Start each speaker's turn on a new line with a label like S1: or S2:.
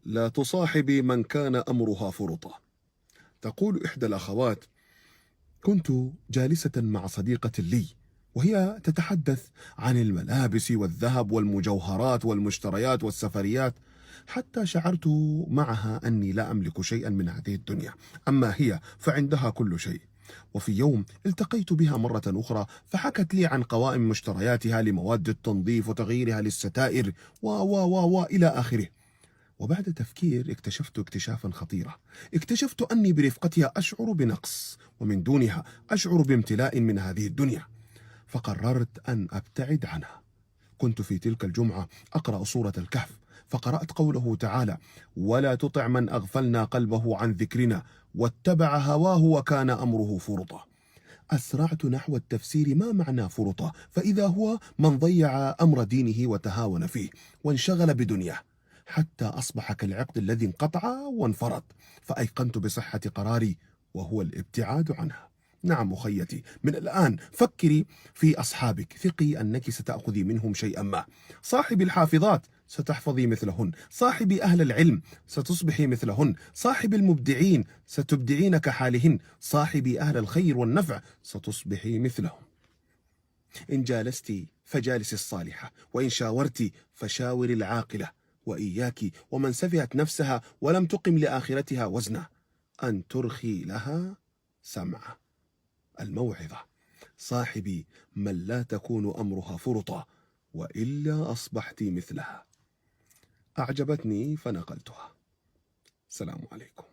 S1: لا تصاحبي من كان أمرها فرطا. تقول إحدى الأخوات: كنت جالسة مع صديقة لي وهي تتحدث عن الملابس والذهب والمجوهرات والمشتريات والسفريات، حتى شعرت معها أني لا أملك شيئا من هذه الدنيا، أما هي فعندها كل شيء. وفي يوم التقيت بها مرة أخرى فحكت لي عن قوائم مشترياتها لمواد التنظيف وتغييرها للستائر إلى آخره. وبعد تفكير اكتشفت اكتشافا خطيرا، اكتشفت أني برفقتها أشعر بنقص، ومن دونها أشعر بامتلاء من هذه الدنيا، فقررت أن أبتعد عنها. كنت في تلك الجمعة أقرأ سورة الكهف، فقرأت قوله تعالى: ولا تطع من أغفلنا قلبه عن ذكرنا واتبع هواه وكان أمره فرطا. أسرعت نحو التفسير ما معنى فرطة، فإذا هو من ضيع أمر دينه وتهاون فيه وانشغل بدنياه، حتى أصبح كالعقد الذي انقطع وانفرط. فأيقنت بصحة قراري، وهو الابتعاد عنها. نعم أخيتي، من الآن فكري في أصحابك، ثقي أنك ستأخذي منهم شيئا ما. صاحبي الحافظات ستحفظي مثلهن، صاحبي أهل العلم ستصبحي مثلهن، صاحبي المبدعين ستبدعين كحالهن، صاحبي أهل الخير والنفع ستصبحي مثلهم. إن جالست فجالس الصالحة، وإن شاورت فشاور العاقلة. وإياك ومن سفهت نفسها ولم تقم لآخرتها وزنا، أن ترخي لها سمعة. الموعظة: صاحبي من لا تكون أمرها فرطة، وإلا أصبحت مثلها. أعجبتني فنقلتها. السلام عليكم.